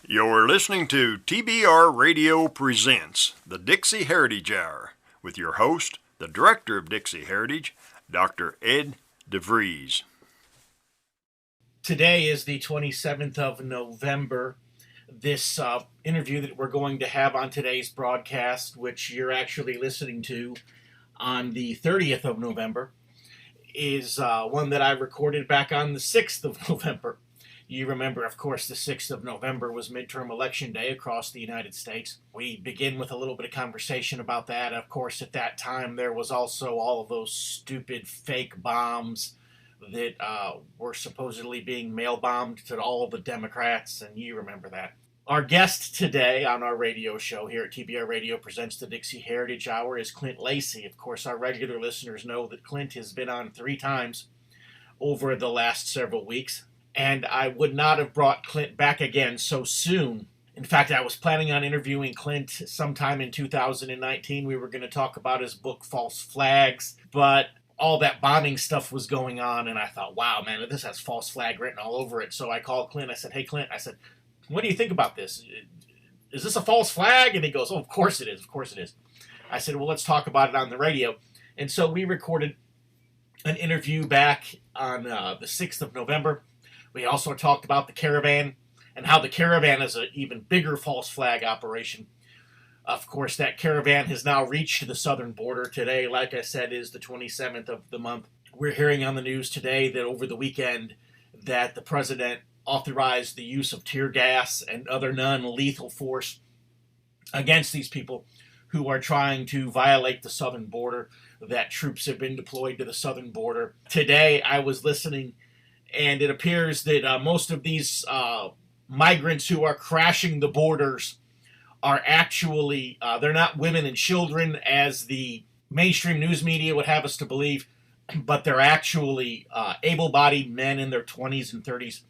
You're listening to TBR Radio Presents, the Dixie Heritage Hour, with your host, the Director of Dixie Heritage, Dr. Ed DeVries. Today is the 27th of November. This interview that we're going to have on today's broadcast, which you're actually listening to on the 30th of November, is one that I recorded back on the 6th of November. You remember, of course, the 6th of November was midterm election day across the United States. We begin with a little bit of conversation about that. Of course, at that time, there was also all of those stupid fake bombs that were supposedly being mail-bombed to all of the Democrats, and you remember that. Our guest today on our radio show here at TBR Radio Presents the Dixie Heritage Hour is Clint Lacy. Of course, our regular listeners know that Clint has been on 3 times over the last several weeks. And I would not have brought Clint back again so soon. In fact, I was planning on interviewing Clint sometime in 2019. We were going to talk about his book, False Flags, but all that bombing stuff was going on, and I thought, wow, man, this has false flag written all over it. So I called Clint. I said, hey, Clint, what do you think about this? Is this a false flag? And he goes, oh, of course it is. Of course it is. I said, well, let's talk about it on the radio. And so we recorded an interview back on the 6th of November. We also talked about the caravan and how the caravan is an even bigger false flag operation. Of course, that caravan has now reached the southern border. Today, like I said, is the 27th of the month. We're hearing on the news today that over the weekend that the president authorized the use of tear gas and other non-lethal force against these people who are trying to violate the southern border, that troops have been deployed to the southern border. Today, I was listening, and it appears that most of these migrants who are crashing the borders are actually, they're not women and children as the mainstream news media would have us to believe, but they're actually able-bodied men in their 20s and 30s,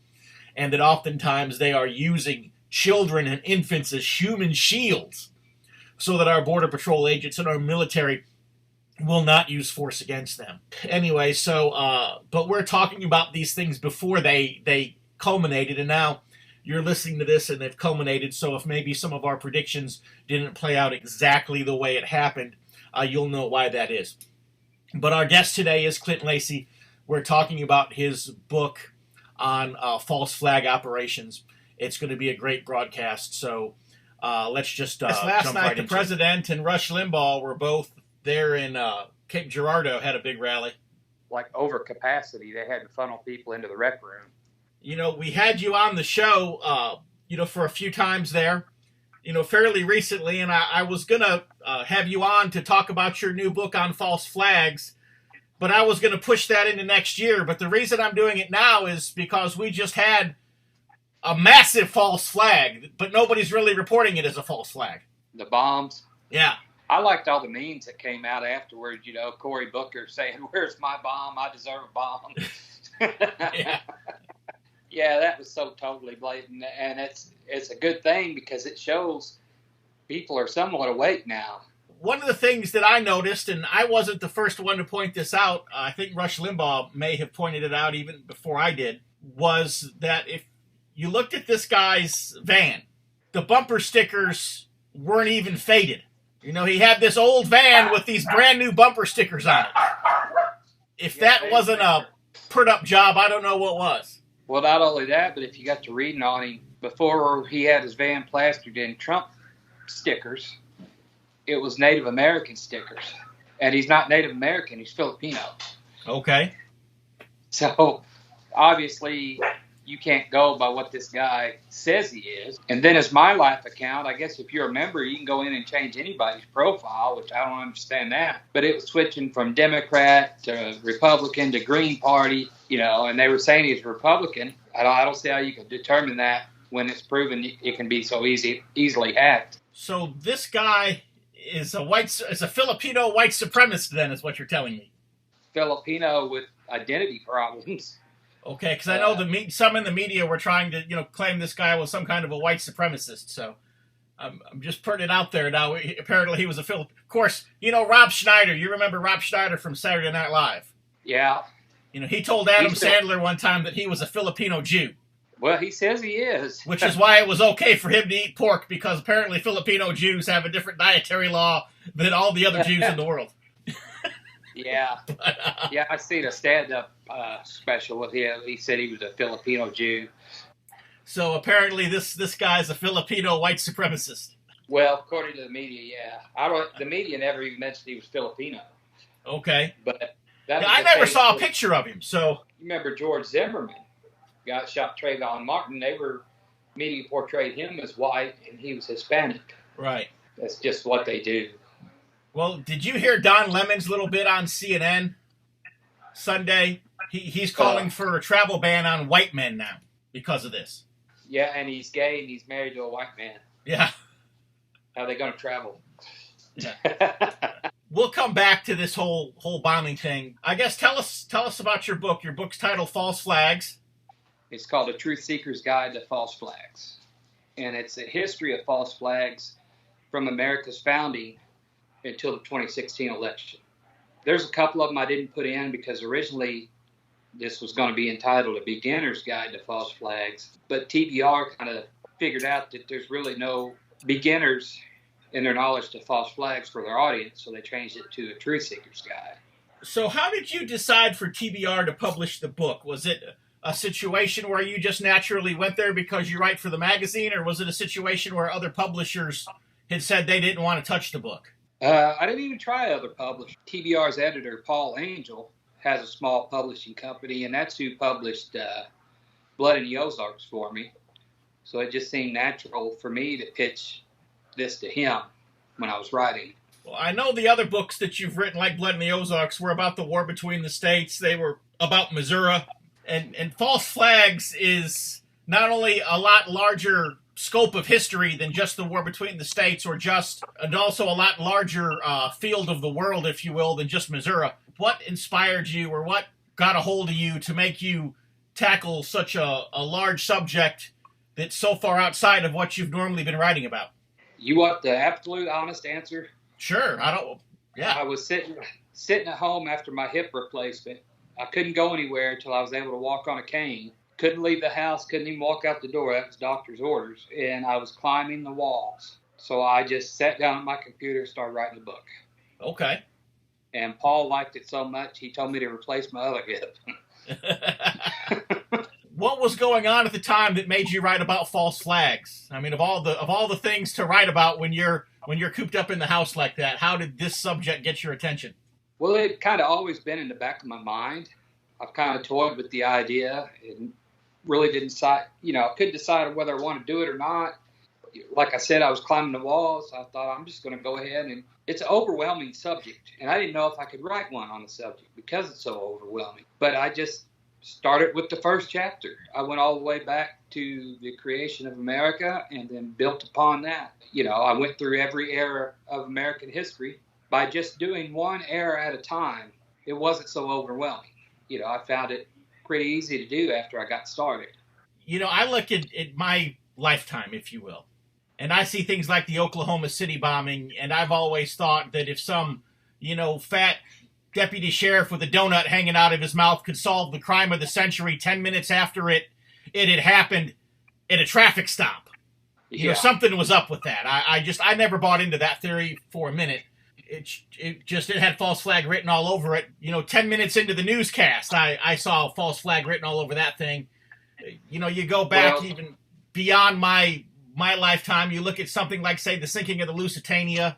and that oftentimes they are using children and infants as human shields so that our Border Patrol agents and our military will not use force against them. Anyway, but we're talking about these things before they culminated, and now you're listening to this and they've culminated, so if maybe some of our predictions didn't play out exactly the way it happened, you'll know why that is. But our guest today is Clint Lacy. We're talking about his book on false flag operations. It's going to be a great broadcast, so let's just last jump night right the into president and Rush Limbaugh were both there in Cape Girardeau, had a big rally. Like over capacity, they had to funnel people into the rec room. You know, we had you on the show, for a few times there, fairly recently, and I was going to have you on to talk about your new book on false flags, but I was going to push that into next year. But the reason I'm doing it now is because we just had a massive false flag, but nobody's really reporting it as a false flag. The bombs. Yeah. I liked all the memes that came out afterwards, Cory Booker saying, where's my bomb? I deserve a bomb. Yeah. Yeah, that was so totally blatant. And it's a good thing because it shows people are somewhat awake now. One of the things that I noticed, and I wasn't the first one to point this out, I think Rush Limbaugh may have pointed it out even before I did, was that if you looked at this guy's van, the bumper stickers weren't even faded. He had this old van with these brand new bumper stickers on it. If that wasn't a put-up job, I don't know what was. Well, not only that, but if you got to reading on him, before he had his van plastered in Trump stickers, it was Native American stickers. And he's not Native American, he's Filipino. Okay. So, obviously, you can't go by what this guy says he is. And then as my life account, I guess if you're a member, you can go in and change anybody's profile, which I don't understand that. But it was switching from Democrat to Republican to Green Party, and they were saying he's Republican. I don't see how you can determine that when it's proven it can be so easily hacked. So this guy is a Filipino white supremacist, then, is what you're telling me. Filipino with identity problems. Okay, because I know some in the media were trying to, claim this guy was some kind of a white supremacist. So I'm just putting it out there now. Apparently he was a Of course, Rob Schneider. You remember Rob Schneider from Saturday Night Live? Yeah. He told Adam Sandler one time that he was a Filipino Jew. Well, he says he is. Which is why it was okay for him to eat pork, because apparently Filipino Jews have a different dietary law than all the other Jews in the world. Yeah. Yeah, I seen a stand-up special with him. He said he was a Filipino Jew. So apparently this guy's a Filipino white supremacist. Well, according to the media, yeah. The media never even mentioned he was Filipino. Okay. But I never saw a picture of him, so... You remember George Zimmerman? Got shot Trayvon Martin. Media portrayed him as white, and he was Hispanic. Right. That's just what they do. Well, did you hear Don Lemon's little bit on CNN Sunday? He's calling for a travel ban on white men now because of this. Yeah, and he's gay and he's married to a white man. Yeah. How are they going to travel? Yeah. We'll come back to this whole bombing thing. I guess tell us about your book. Your book's titled False Flags. It's called A Truth Seeker's Guide to False Flags. And it's a history of false flags from America's founding until the 2016 election. There's a couple of them I didn't put in because originally this was going to be entitled A Beginner's Guide to False Flags. But TBR kind of figured out that there's really no beginners in their knowledge to false flags for their audience, so they changed it to A Truth Seeker's Guide. So how did you decide for TBR to publish the book? Was it a situation where you just naturally went there because you write for the magazine, or was it a situation where other publishers had said they didn't want to touch the book? I didn't even try other publishers. TBR's editor, Paul Angel, has a small publishing company, and that's who published Blood in the Ozarks for me. So it just seemed natural for me to pitch this to him when I was writing. Well, I know the other books that you've written, like Blood in the Ozarks, were about the war between the states. They were about Missouri. And False Flags is not only a lot larger scope of history than just the war between the states, and also a lot larger field of the world, if you will, than just Missouri. What inspired you, or what got a hold of you to make you tackle such a large subject that's so far outside of what you've normally been writing about? You want the absolute honest answer? Sure. Yeah. I was sitting at home after my hip replacement. I couldn't go anywhere until I was able to walk on a cane. Couldn't leave the house, couldn't even walk out the door. That was doctor's orders. And I was climbing the walls. So I just sat down at my computer and started writing the book. Okay. And Paul liked it so much, he told me to replace my other hip. What was going on at the time that made you write about false flags? I mean, of all the things to write about when you're cooped up in the house like that, how did this subject get your attention? Well, it kind of always been in the back of my mind. I've kind of toyed with the idea and really didn't decide, couldn't decide whether I wanted to do it or not. Like I said, I was climbing the walls. I thought I'm just going to go ahead, and it's an overwhelming subject. And I didn't know if I could write one on the subject because it's so overwhelming. But I just started with the first chapter. I went all the way back to the creation of America and then built upon that. I went through every era of American history by just doing one era at a time. It wasn't so overwhelming. I found it pretty easy to do after I got started. I look at my lifetime, if you will, and I see things like the Oklahoma City bombing, and I've always thought that if some, fat deputy sheriff with a donut hanging out of his mouth could solve the crime of the century 10 minutes after it had happened at a traffic stop. Yeah. Something was up with that. I never bought into that theory for a minute. It had false flag written all over it. 10 minutes into the newscast, I saw false flag written all over that thing. You go back even beyond my lifetime. You look at something like, say, the sinking of the Lusitania,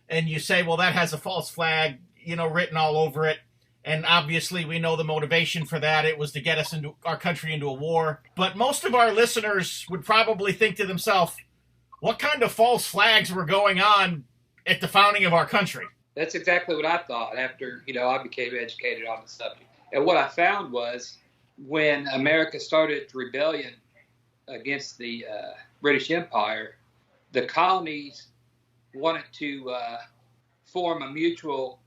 and you say, well, that has a false flag, written all over it. And obviously we know the motivation for that. It was to get our country into a war. But most of our listeners would probably think to themselves, what kind of false flags were going on at the founding of our country? That's exactly what I thought after, I became educated on the subject. And what I found was when America started its rebellion against the British Empire, the colonies wanted to form a mutual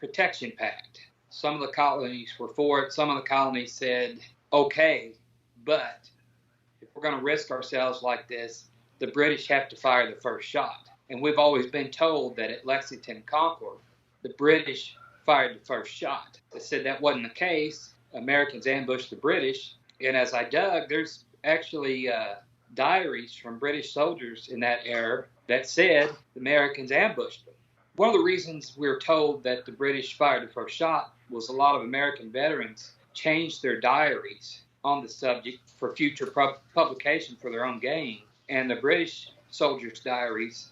protection pact. Some of the colonies were for it. Some of the colonies said, okay, but if we're going to risk ourselves like this, the British have to fire the first shot. And we've always been told that at Lexington and Concord, the British fired the first shot. They said that wasn't the case. Americans ambushed the British. And as I dug, there's actually diaries from British soldiers in that era that said the Americans ambushed them. One of the reasons we're told that the British fired the first shot was a lot of American veterans changed their diaries on the subject for future publication for their own gain. And the British soldiers' diaries,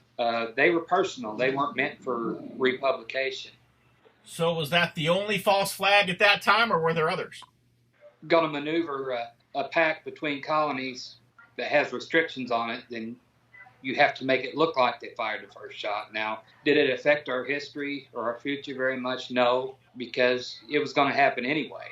they were personal. They weren't meant for republication. So was that the only false flag at that time, or were there others? Going to maneuver a pact between colonies that has restrictions on it, then you have to make it look like they fired the first shot. Now, did it affect our history or our future very much? No, because it was going to happen anyway.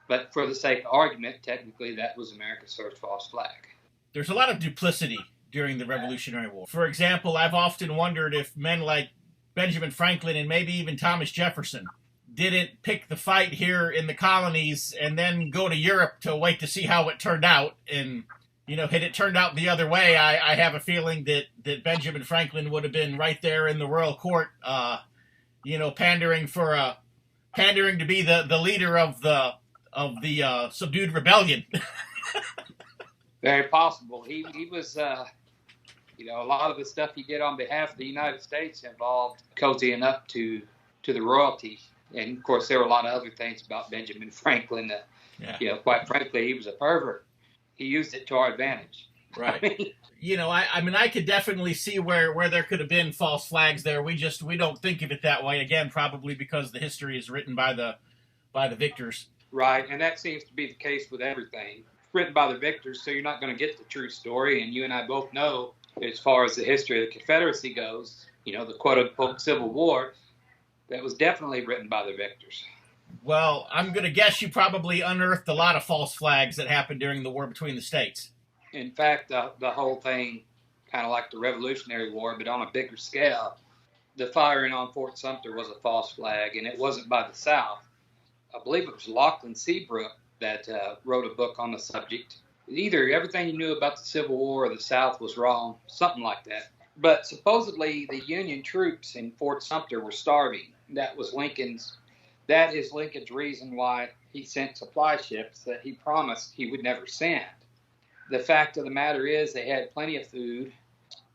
But for the sake of argument, technically that was America's first false flag. There's a lot of duplicity during the Revolutionary War. For example, I've often wondered if men like Benjamin Franklin and maybe even Thomas Jefferson didn't pick the fight here in the colonies and then go to Europe to wait to see how it turned out. And, had it turned out the other way, I have a feeling that Benjamin Franklin would have been right there in the royal court, pandering to be the leader of the subdued rebellion. Very possible. He was, a lot of the stuff he did on behalf of the United States involved cozying up to the royalty. And, of course, there were a lot of other things about Benjamin Franklin. Quite frankly, he was a pervert. He used it to our advantage. Right. I could definitely see where there could have been false flags there. We don't think of it that way. Again, probably because the history is written by the victors. Right, and that seems to be the case with everything. It's written by the victors, so you're not going to get the true story. And you and I both know, as far as the history of the Confederacy goes, the quote-unquote Civil War, that was definitely written by the victors. Well, I'm going to guess you probably unearthed a lot of false flags that happened during the war between the states. In fact, the whole thing, kind of like the Revolutionary War, but on a bigger scale, the firing on Fort Sumter was a false flag, and it wasn't by the South. I believe it was Lachlan Seabrook that wrote a book on the subject. Either everything you knew about the Civil War or the South was wrong, something like that. But supposedly the Union troops in Fort Sumter were starving. That is Lincoln's reason why he sent supply ships that he promised he would never send. The fact of the matter is they had plenty of food.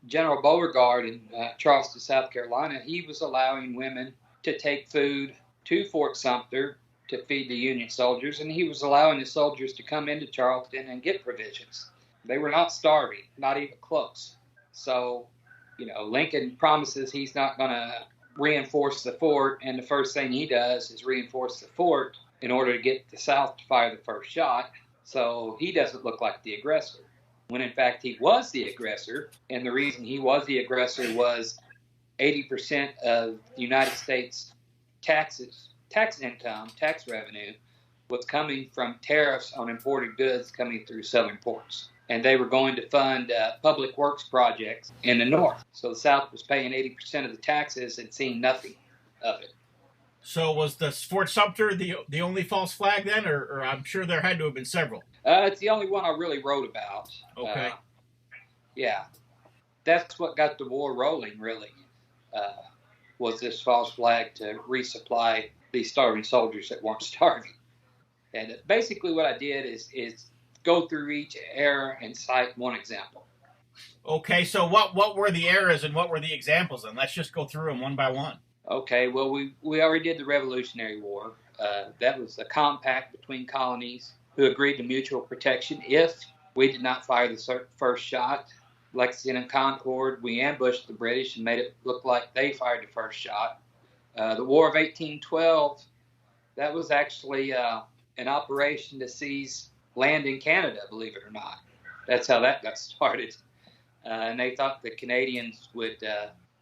General Beauregard in Charleston, South Carolina, he was allowing women to take food to Fort Sumter to feed the Union soldiers, and he was allowing the soldiers to come into Charleston and get provisions. They were not starving, not even close. So, Lincoln promises he's not going to reinforce the fort, and the first thing he does is reinforce the fort in order to get the South to fire the first shot, so he doesn't look like the aggressor, when in fact he was the aggressor. And the reason he was the aggressor was 80% of the United States tax revenue was coming from tariffs on imported goods coming through southern ports. And they were going to fund public works projects in the north. So the South was paying 80% of the taxes and seeing nothing of it. So was the Fort Sumter the only false flag then, or I'm sure there had to have been several? It's the only one I really wrote about. Okay. Yeah. That's what got the war rolling, really, was this false flag to resupply these starving soldiers that weren't starving. And basically what I did is go through each era and cite one example. Okay, so what were the eras and what were the examples? And let's just go through them one by one. Okay, well, we already did the Revolutionary War. That was a compact between colonies who agreed to mutual protection if we did not fire the first shot. Lexington and Concord, we ambushed the British and made it look like they fired the first shot. The War of 1812, that was actually an operation to seize land in Canada, believe it or not. That's how that got started. And they thought the Canadians would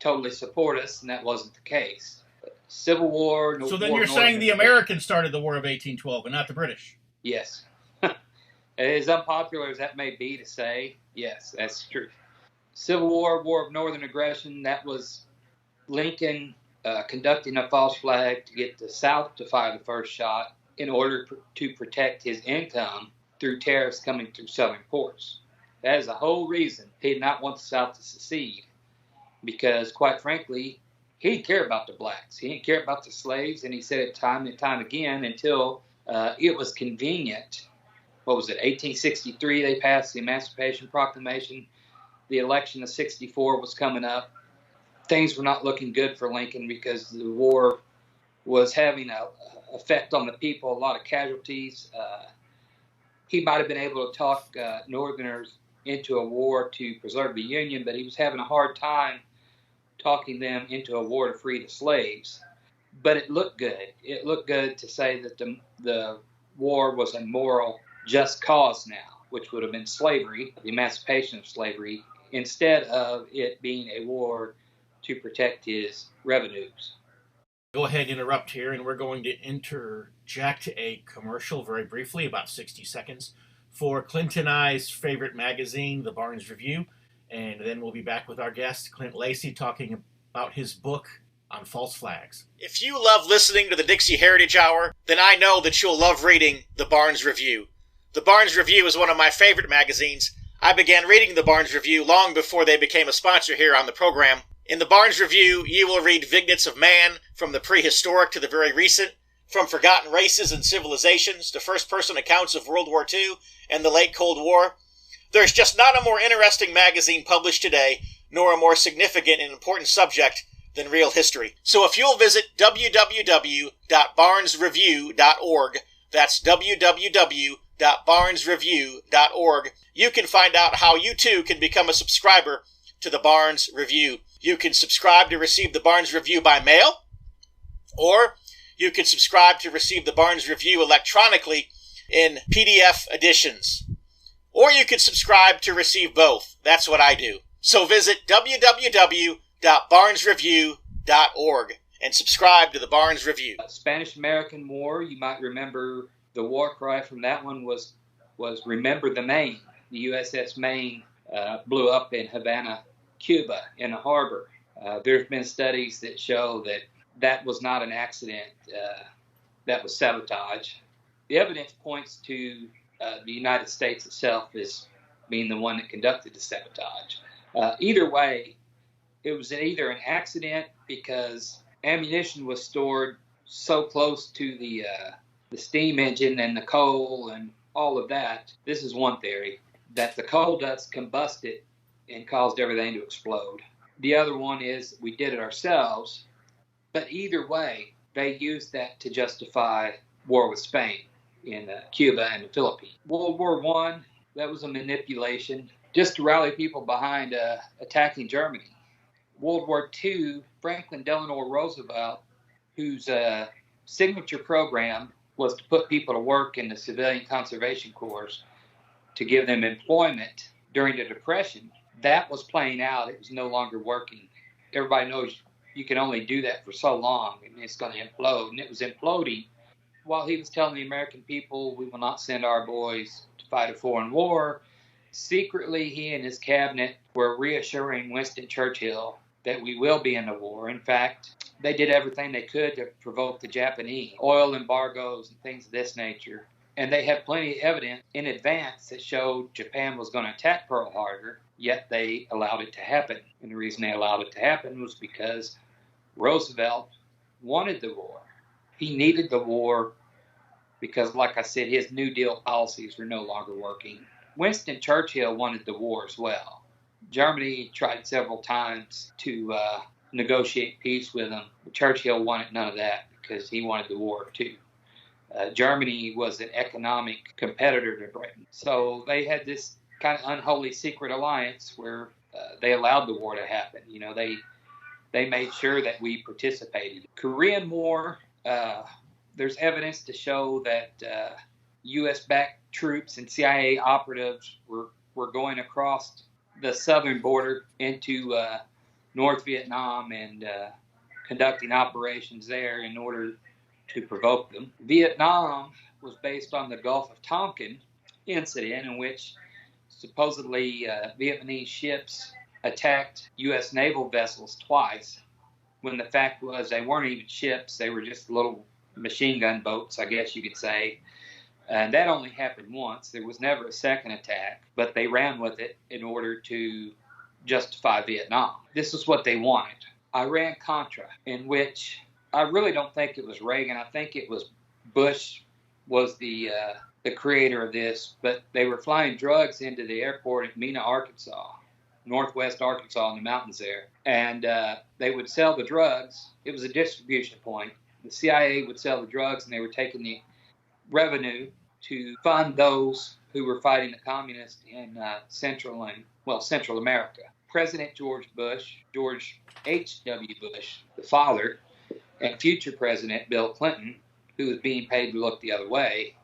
totally support us, and that wasn't the case. Civil War. So then you're saying the Americans started the War of 1812 and not the British? Yes. As unpopular as that may be to say, yes, that's true. Civil War, War of Northern Aggression, that was Lincoln conducting a false flag to get the South to fire the first shot in order to protect his income through tariffs coming through southern ports. That is the whole reason he did not want the South to secede, because, quite frankly, he didn't care about the blacks. He didn't care about the slaves, and he said it time and time again until it was convenient what was it, 1863, they passed the Emancipation Proclamation. The election of 64 was coming up. Things were not looking good for Lincoln because the war was having an effect on the people, a lot of casualties. He might have been able to talk Northerners into a war to preserve the Union, but he was having a hard time talking them into a war to free the slaves. But it looked good. It looked good to say that the war was a moral, just cause now, which would have been slavery, the emancipation of slavery, instead of it being a war to protect his revenues. Go ahead and interrupt here, and we're going to interject a commercial very briefly, about 60 seconds, for Clint and I's favorite magazine, the Barnes Review, and then we'll be back with our guest, Clint Lacy, talking about his book on false flags. If you love listening to the Dixie Heritage Hour, then I know that you'll love reading the Barnes Review. The Barnes Review is one of my favorite magazines. I began reading the Barnes Review long before they became a sponsor here on the program. In the Barnes Review, you will read vignettes of man, from the prehistoric to the very recent, from forgotten races and civilizations to first-person accounts of World War II and the late Cold War. There's just not a more interesting magazine published today, nor a more significant and important subject than real history. So if you'll visit www.barnesreview.org, that's www.barnesreview.org, you can find out how you too can become a subscriber to the Barnes Review. You can subscribe to receive the Barnes Review by mail, or you can subscribe to receive the Barnes Review electronically in PDF editions. Or you can subscribe to receive both. That's what I do. So visit www.barnesreview.org and subscribe to the Barnes Review. Spanish-American War, you might remember the war cry from that one was Remember the Maine. The USS Maine blew up in Havana, Cuba, in a harbor. There's been studies that show that that was not an accident. That was sabotage. The evidence points to the United States itself as being the one that conducted the sabotage. Either way, it was either an accident because ammunition was stored so close to the steam engine and the coal and all of that. This is one theory, that the coal dust combusted and caused everything to explode. The other one is we did it ourselves, but either way, they used that to justify war with Spain in Cuba and the Philippines. World War I, that was a manipulation just to rally people behind attacking Germany. World War II, Franklin Delano Roosevelt, whose signature program was to put people to work in the civilian conservation corps to give them employment during the Depression, that was playing out. It was no longer working. Everybody knows you can only do that for so long, and it's going to implode. And it was imploding while he was telling the American people, we will not send our boys to fight a foreign war. Secretly, he and his cabinet were reassuring Winston Churchill that we will be in a war. In fact, they did everything they could to provoke the Japanese, oil embargoes and things of this nature. And they had plenty of evidence in advance that showed Japan was going to attack Pearl Harbor, yet they allowed it to happen. And the reason they allowed it to happen was because Roosevelt wanted the war. He needed the war because, like I said, his New Deal policies were no longer working. Winston Churchill wanted the war as well. Germany tried several times to negotiate peace with him. Churchill wanted none of that because he wanted the war too. Germany was an economic competitor to Britain. So they had this kind of unholy secret alliance where they allowed the war to happen. You know, they made sure that we participated. Korean War, there's evidence to show that U.S.-backed troops and CIA operatives were going across the southern border into North Vietnam and conducting operations there in order to provoke them. Vietnam was based on the Gulf of Tonkin incident in which supposedly Vietnamese ships attacked U.S. naval vessels twice, when the fact was they weren't even ships, they were just little machine gun boats, I guess you could say. And that only happened once. There was never a second attack, but they ran with it in order to justify Vietnam. This is what they wanted. Iran-Contra, in which I really don't think it was Reagan. I think it was Bush was the the creator of this, but they were flying drugs into the airport at Mena, Arkansas, northwest Arkansas in the mountains there. And they would sell the drugs. It was a distribution point. The CIA would sell the drugs, and they were taking the revenue to fund those who were fighting the communists in Central America. President George H.W. Bush, the father, and future President Bill Clinton, who was being paid to look the other way,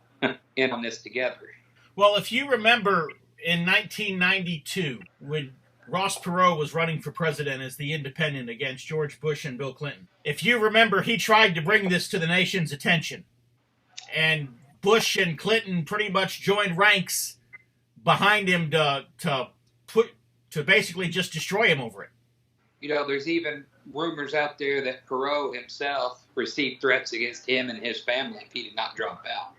in on this together. Well, if you remember in 1992, when Ross Perot was running for president as the independent against George Bush and Bill Clinton, if you remember, he tried to bring this to the nation's attention. And Bush and Clinton pretty much joined ranks behind him to basically just destroy him over it. You know, there's even rumors out there that Perot himself received threats against him and his family if he did not drop out,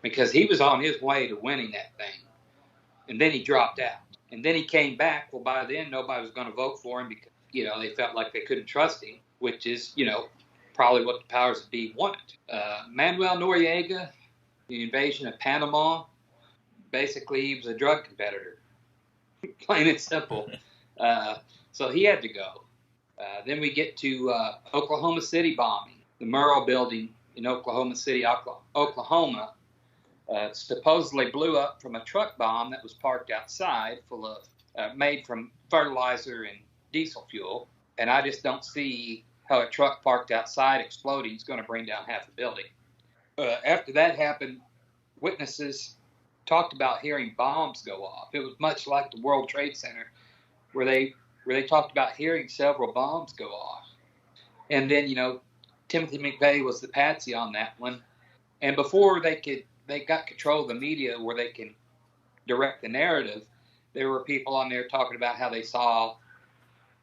because he was on his way to winning that thing. And then he dropped out. And then he came back. Well, by then, nobody was going to vote for him because, you know, they felt like they couldn't trust him, which is, you know, probably what the powers that be wanted. Manuel Noriega, the invasion of Panama, basically he was a drug competitor, plain and simple. So he had to go. Then we get to Oklahoma City bombing, the Murrah building in Oklahoma City, Oklahoma. Supposedly blew up from a truck bomb that was parked outside, full of made from fertilizer and diesel fuel. And I just don't see how a truck parked outside exploding is going to bring down half a building. After that happened, witnesses talked about hearing bombs go off. It was much like the World Trade Center, where they talked about hearing several bombs go off. And then, you know, Timothy McVeigh was the patsy on that one. And before they got control of the media where they can direct the narrative, there were people on there talking about how they saw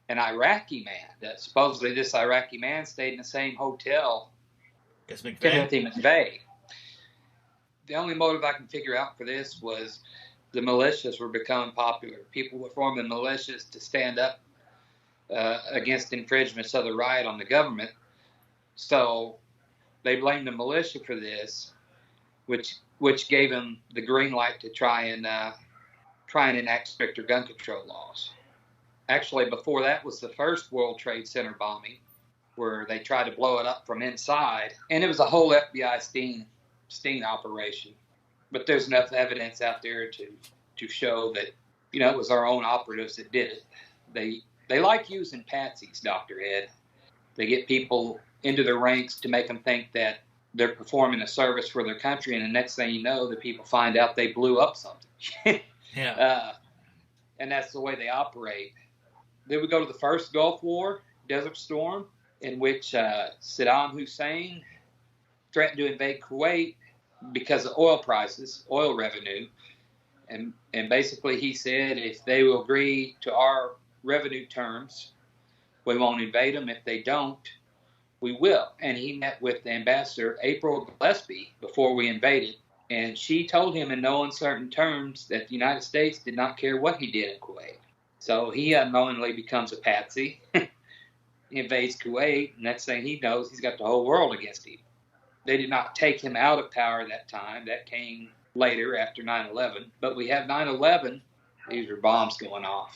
an Iraqi man, that supposedly this Iraqi man stayed in the same hotel as Timothy McVeigh. The only motive I can figure out for this was the militias were becoming popular. People were forming militias to stand up against infringements of the right on the government. So they blamed the militia for this, which gave them the green light to try and enact stricter gun control laws. Actually, before that was the first World Trade Center bombing, where they tried to blow it up from inside, and it was a whole FBI sting operation. But there's enough evidence out there to show that, you know, it was our own operatives that did it. They like using patsies, Dr. Ed. They get people into their ranks to make them think that they're performing a service for their country, and the next thing you know, the people find out they blew up something. Yeah. And that's the way they operate. Then we go to the first Gulf War, Desert Storm, in which Saddam Hussein threatened to invade Kuwait because of oil prices, oil revenue. And basically he said, if they will agree to our revenue terms, we won't invade them. If they don't, we will. And he met with Ambassador April Gillespie before we invaded. And she told him in no uncertain terms that the United States did not care what he did in Kuwait. So he unknowingly becomes a patsy, invades Kuwait, and next thing he knows, he's got the whole world against him. They did not take him out of power that time. That came later after 9/11. But we have 9/11. These are bombs going off.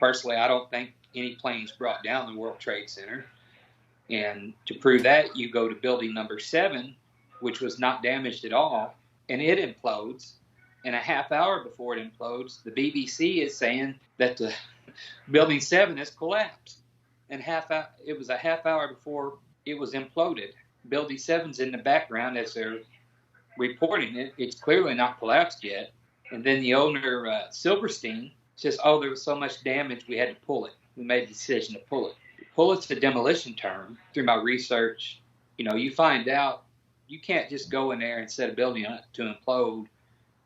Personally, I don't think any planes brought down the World Trade Center. And to prove that, you go to building number 7, which was not damaged at all, and it implodes. And a half hour before it implodes, the BBC is saying that the building 7 has collapsed. And it was a half hour before it was imploded. Building 7's in the background as they're reporting it. It's clearly not collapsed yet. And then the owner, Silverstein, says, oh, there was so much damage we had to pull it. We made the decision to pull it. Pull it's a demolition term. Through my research, you know, you find out you can't just go in there and set a building up to implode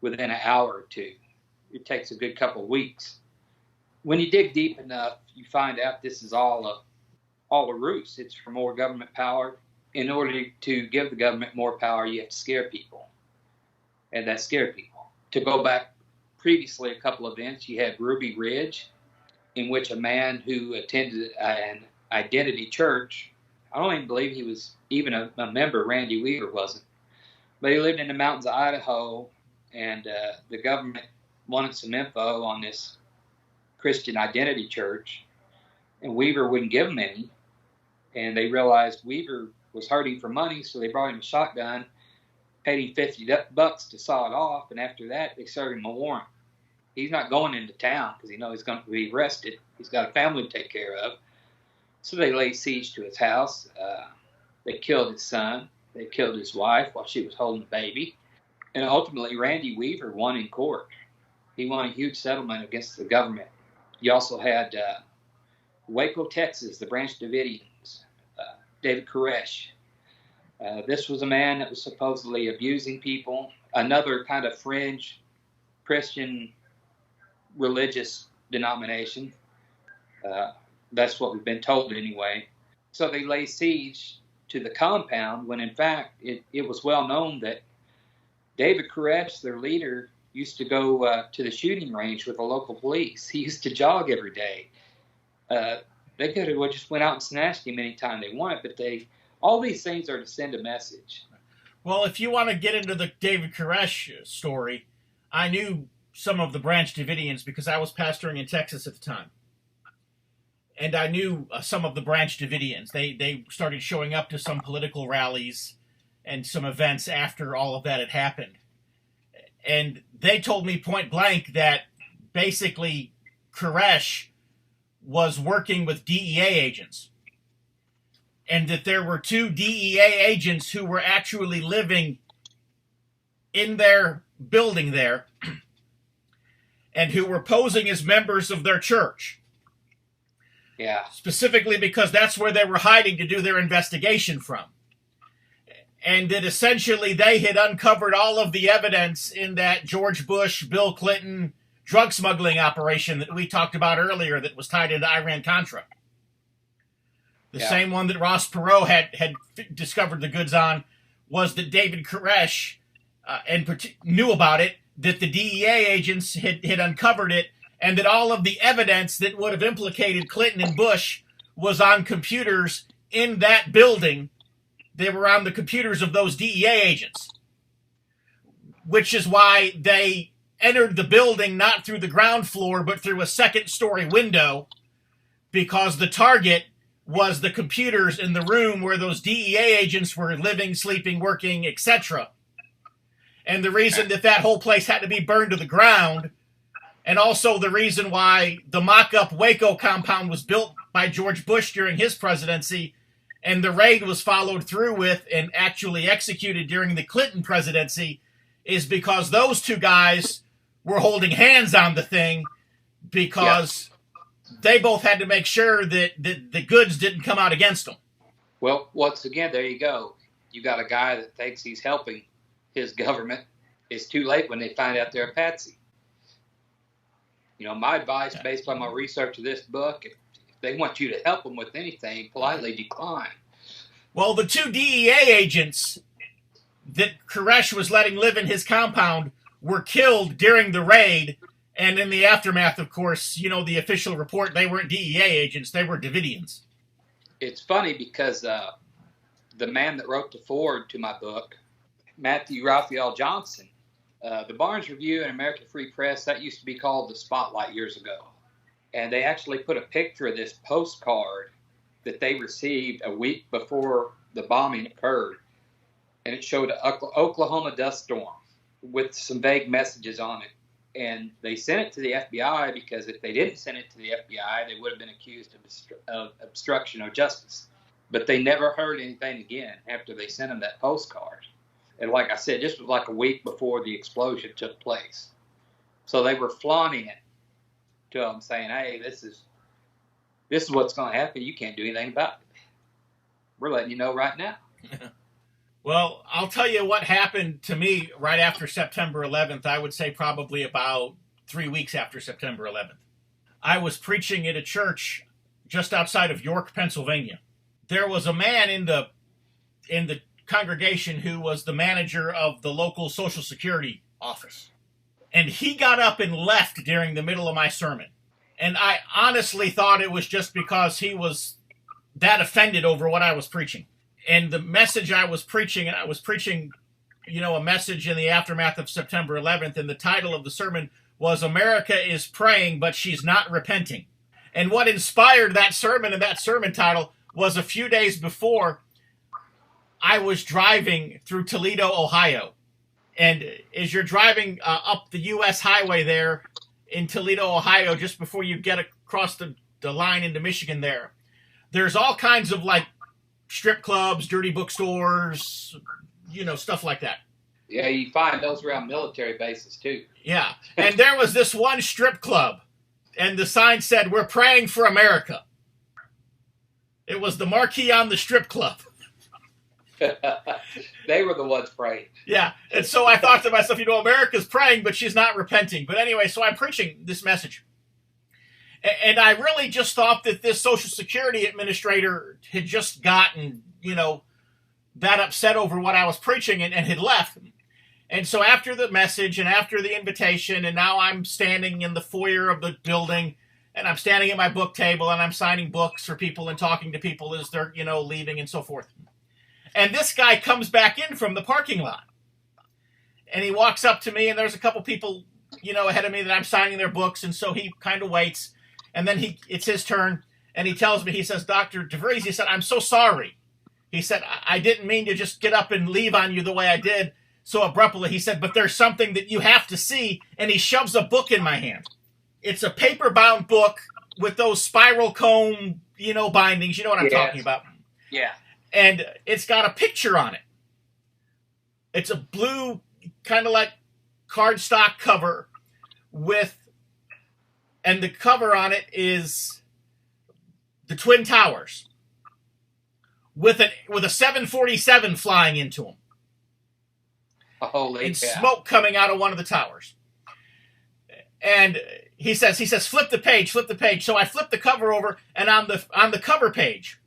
within an hour or two. It takes a good couple of weeks. When you dig deep enough, you find out this is all a ruse. It's for more government power. In order to give the government more power, you have to scare people. And that scared people. To go back previously a couple of events, you had Ruby Ridge, in which a man who attended an identity church, I don't even believe he was even a member, Randy Weaver wasn't, but he lived in the mountains of Idaho, and the government wanted some info on this Christian Identity Church, and Weaver wouldn't give them any. And they realized Weaver was hurting for money, so they brought him a shotgun, paid him $50 to saw it off, and after that, they served him a warrant. He's not going into town because he knows he's going to be arrested. He's got a family to take care of. So they laid siege to his house. They killed his son. They killed his wife while she was holding the baby. And ultimately, Randy Weaver won in court. He won a huge settlement against the government. You also had Waco, Texas, the Branch Davidians, David Koresh. This was a man that was supposedly abusing people. Another kind of fringe Christian religious denomination. That's what we've been told anyway. So they lay siege to the compound when in fact it was well known that David Koresh, their leader, used to go to the shooting range with the local police. He used to jog every day. They could have just went out and snatched him anytime they wanted, but all these things are to send a message. Well, if you want to get into the David Koresh story, I knew some of the Branch Davidians because I was pastoring in Texas at the time. And I knew some of the Branch Davidians. They started showing up to some political rallies and some events after all of that had happened. And they told me point blank that basically Koresh was working with DEA agents. And that there were 2 DEA agents who were actually living in their building there and who were posing as members of their church. Yeah. Specifically because that's where they were hiding to do their investigation from. And that essentially they had uncovered all of the evidence in that George Bush, Bill Clinton drug smuggling operation that we talked about earlier that was tied into Iran-Contra. The same one that Ross Perot had discovered the goods on was that David Koresh knew about it, that the DEA agents had uncovered it, and that all of the evidence that would have implicated Clinton and Bush was on computers in that building. They were on the computers of those DEA agents, which is why they entered the building not through the ground floor, but through a second-story window, because the target was the computers in the room where those DEA agents were living, sleeping, working, etc. And the reason that whole place had to be burned to the ground, and also the reason why the mock-up Waco compound was built by George Bush during his presidency, and the raid was followed through with and actually executed during the Clinton presidency, is because those 2 guys were holding hands on the thing because they both had to make sure that the goods didn't come out against them. Well, once again, there you go. You got a guy that thinks he's helping his government. It's too late when they find out they're a patsy. You know, my advice based on my research of this book, if they want you to help them with anything, politely decline. Well, the 2 DEA agents that Koresh was letting live in his compound were killed during the raid. And in the aftermath, of course, you know, the official report, they weren't DEA agents, they were Davidians. It's funny because the man that wrote the foreword to my book, Matthew Raphael Johnson, the Barnes Review and American Free Press, that used to be called the Spotlight years ago. And they actually put a picture of this postcard that they received a week before the bombing occurred. And it showed an Oklahoma dust storm with some vague messages on it. And they sent it to the FBI because if they didn't send it to the FBI, they would have been accused of obstruction of justice. But they never heard anything again after they sent them that postcard. And like I said, this was like a week before the explosion took place. So they were flaunting it to them, saying, hey, this is what's going to happen. You can't do anything about it. We're letting you know right now. Well, I'll tell you what happened to me right after September 11th. I would say probably about 3 weeks after September 11th. I was preaching at a church just outside of York, Pennsylvania. There was a man in the congregation who was the manager of the local Social Security office. And he got up and left during the middle of my sermon. And I honestly thought it was just because he was that offended over what I was preaching. And the message I was preaching, and I was preaching a message in the aftermath of September 11th, and the title of the sermon was "America is Praying, but She's Not Repenting." And what inspired that sermon and that sermon title was a few days before I was driving through Toledo, Ohio. And as you're driving up the U.S. highway there in Toledo, Ohio, just before you get across the line into Michigan there's all kinds of like strip clubs, dirty bookstores, stuff like that. Yeah, you find those around military bases too. Yeah, and there was this one strip club, and the sign said, "We're praying for America." It was the marquee on the strip club. They were the ones praying. Yeah, and so I thought to myself, America's praying, but she's not repenting. But anyway, so I'm preaching this message. And I really just thought that this Social Security administrator had just gotten, that upset over what I was preaching and had left. And so after the message and after the invitation, and now I'm standing in the foyer of the building, and I'm standing at my book table, and I'm signing books for people and talking to people as they're, leaving and so forth. And this guy comes back in from the parking lot. And he walks up to me, and there's a couple people, ahead of me that I'm signing their books, and so he kind of waits. And then it's his turn, and he tells me, he says, "Dr. DeVries," he said, "I'm so sorry." He said, I didn't mean to just get up and leave on you the way I did so abruptly. He said, "But there's something that you have to see." And he shoves a book in my hand. It's a paper-bound book with those spiral comb, bindings. You know what I'm talking about? Yeah. And it's got a picture on it. It's a blue, kind of like cardstock cover and the cover on it is the Twin Towers with a 747 flying into them. Holy and cow. Smoke coming out of one of the towers. And he says, flip the page. So I flip the cover over, and on the cover page,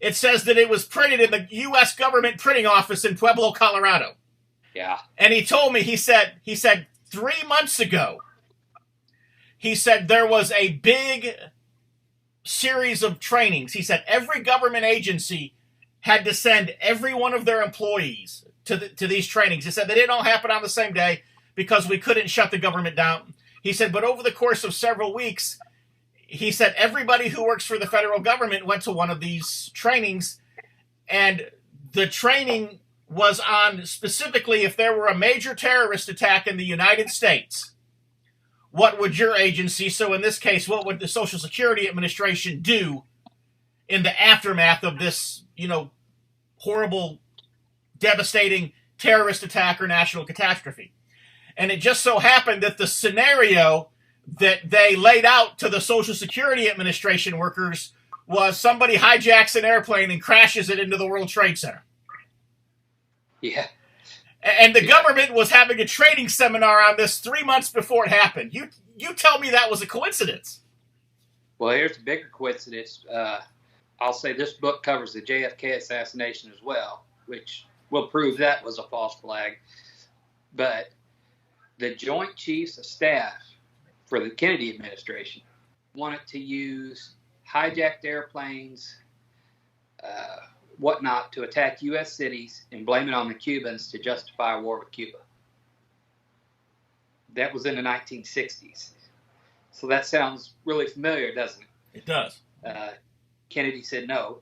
it says that it was printed in the U.S. government printing office in Pueblo, Colorado. Yeah. And he told me, he said 3 months ago, he said there was a big series of trainings. He said every government agency had to send every one of their employees to these trainings. He said they didn't all happen on the same day because we couldn't shut the government down. He said, but over the course of several weeks, he said everybody who works for the federal government went to one of these trainings, and the training was on specifically if there were a major terrorist attack in the United States, what would your agency, so in this case, what would the Social Security Administration do in the aftermath of this, horrible, devastating terrorist attack or national catastrophe? And it just so happened that the scenario that they laid out to the Social Security Administration workers was somebody hijacks an airplane and crashes it into the World Trade Center. Yeah. And the government was having a training seminar on this 3 months before it happened. You tell me that was a coincidence. Well, here's a bigger coincidence. I'll say this book covers the JFK assassination as well, which will prove that was a false flag. But the Joint Chiefs of Staff for the Kennedy administration wanted to use hijacked airplanes, whatnot, to attack U.S. cities and blame it on the Cubans to justify a war with Cuba. That was in the 1960s. So that sounds really familiar, doesn't it? It does. Kennedy said no.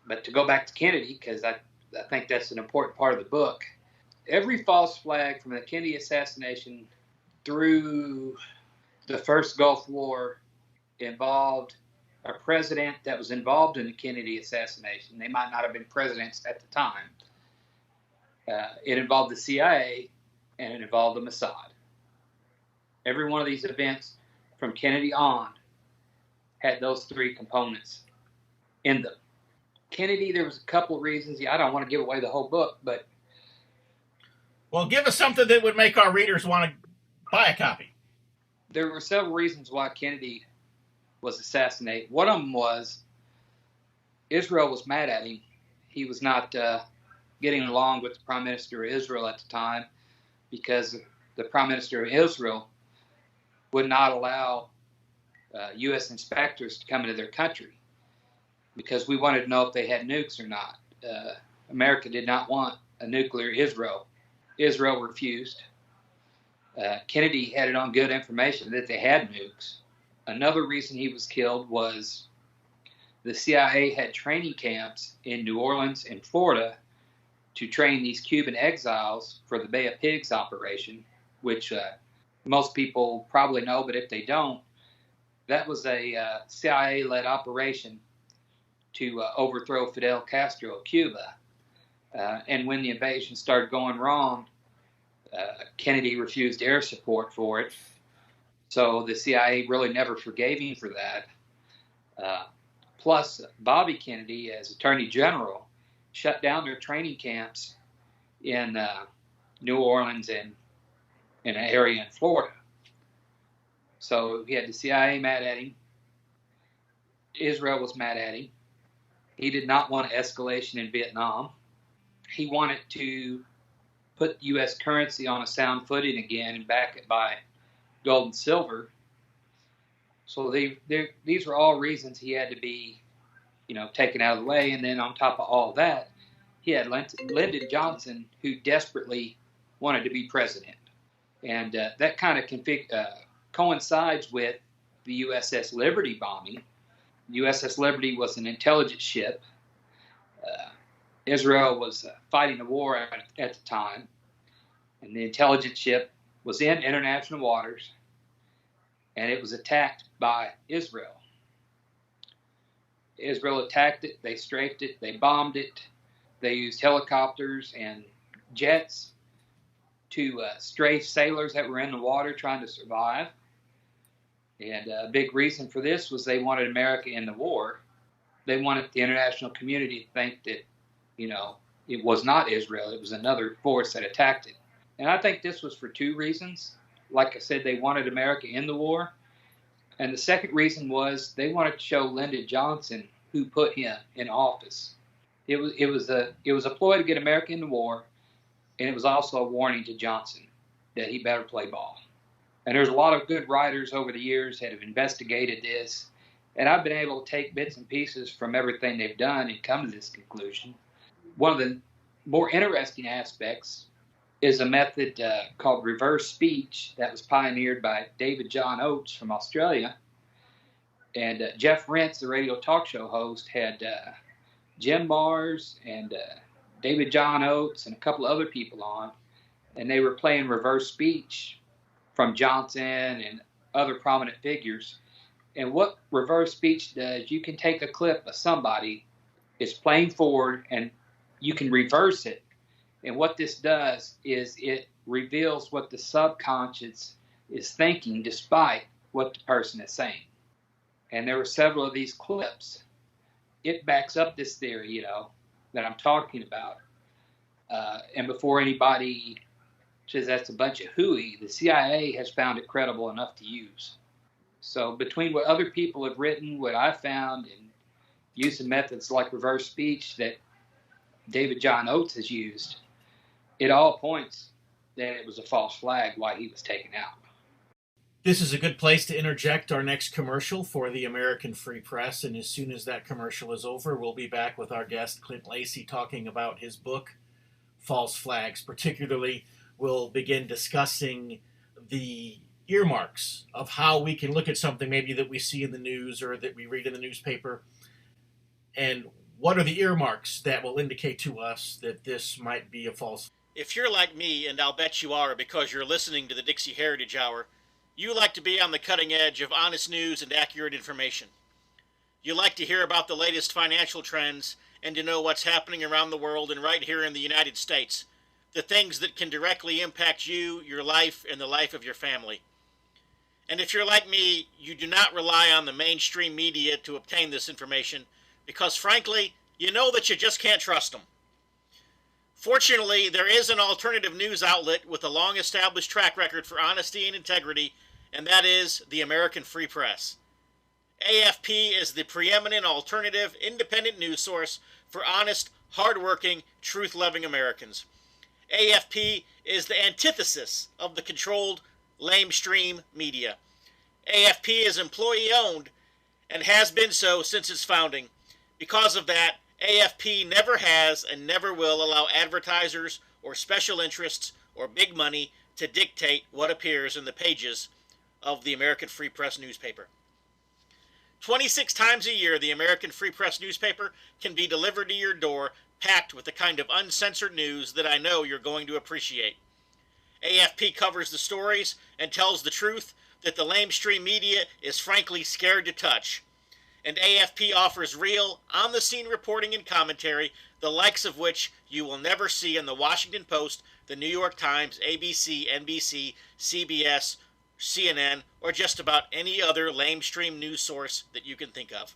But to go back to Kennedy, because I think that's an important part of the book, every false flag from the Kennedy assassination through the first Gulf War involved a president that was involved in the Kennedy assassination. They might not have been presidents at the time. It involved the CIA, and it involved the Mossad. Every one of these events from Kennedy on had those three components in them. Kennedy, there was a couple of reasons. I don't want to give away the whole book, but... Well, give us something that would make our readers want to buy a copy. There were several reasons why Kennedy was assassinated. One of them was Israel was mad at him. He was not getting along with the Prime Minister of Israel at the time because the Prime Minister of Israel would not allow U.S. inspectors to come into their country because we wanted to know if they had nukes or not. America did not want a nuclear Israel. Israel refused. Kennedy had it on good information that they had nukes. Another reason he was killed was the CIA had training camps in New Orleans and Florida to train these Cuban exiles for the Bay of Pigs operation, which most people probably know, but if they don't, that was a CIA-led operation to overthrow Fidel Castro of Cuba. And when the invasion started going wrong, Kennedy refused air support for it. So the CIA really never forgave him for that. Plus, Bobby Kennedy, as Attorney General, shut down their training camps in New Orleans and in an area in Florida. So he had the CIA mad at him. Israel was mad at him. He did not want escalation in Vietnam. He wanted to put U.S. currency on a sound footing again and back it by gold and silver. So these were all reasons he had to be, taken out of the way. And then on top of all that, he had Lyndon Johnson, who desperately wanted to be president. And that kind of coincides with the USS Liberty bombing. USS Liberty was an intelligence ship. Israel was fighting a war at the time, and the intelligence ship was in international waters, and it was attacked by Israel. Israel attacked it, they strafed it, they bombed it, they used helicopters and jets to strafe sailors that were in the water trying to survive. And a big reason for this was they wanted America in the war. They wanted the international community to think that, it was not Israel, it was another force that attacked it. And I think this was for two reasons. Like I said, they wanted America in the war. And the second reason was they wanted to show Lyndon Johnson who put him in office. It was a ploy to get America in the war, and it was also a warning to Johnson that he better play ball. And there's a lot of good writers over the years that have investigated this, and I've been able to take bits and pieces from everything they've done and come to this conclusion. One of the more interesting aspects is a method called reverse speech that was pioneered by David John Oates from Australia. And Jeff Rentz, the radio talk show host, had Jim Mars and David John Oates and a couple of other people on, and they were playing reverse speech from Johnson and other prominent figures. And what reverse speech does, you can take a clip of somebody, it's playing forward, and you can reverse it. And what this does is it reveals what the subconscious is thinking despite what the person is saying. And there were several of these clips. It backs up this theory, that I'm talking about. And before anybody says that's a bunch of hooey, the CIA has found it credible enough to use. So between what other people have written, what I found, and using methods like reverse speech that David John Oates has used, it all points that it was a false flag why he was taken out. This is a good place to interject our next commercial for the American Free Press, and as soon as that commercial is over, we'll be back with our guest, Clint Lacy, talking about his book, False Flags. Particularly, we'll begin discussing the earmarks of how we can look at something maybe that we see in the news or that we read in the newspaper, and what are the earmarks that will indicate to us that this might be a false. If you're like me, and I'll bet you are because you're listening to the Dixie Heritage Hour, you like to be on the cutting edge of honest news and accurate information. You like to hear about the latest financial trends and to know what's happening around the world and right here in the United States, the things that can directly impact you, your life, and the life of your family. And if you're like me, you do not rely on the mainstream media to obtain this information because, frankly, you know that you just can't trust them. Fortunately, there is an alternative news outlet with a long-established track record for honesty and integrity, and that is the American Free Press. AFP is the preeminent alternative, independent news source for honest, hard-working, truth-loving Americans. AFP is the antithesis of the controlled, lamestream media. AFP is employee-owned and has been so since its founding. Because of that, AFP never has and never will allow advertisers or special interests or big money to dictate what appears in the pages of the American Free Press newspaper. 26 times a year, the American Free Press newspaper can be delivered to your door, packed with the kind of uncensored news that I know you're going to appreciate. AFP covers the stories and tells the truth that the lamestream media is frankly scared to touch. And AFP offers real, on-the-scene reporting and commentary, the likes of which you will never see in the Washington Post, the New York Times, ABC, NBC, CBS, CNN, or just about any other lamestream news source that you can think of.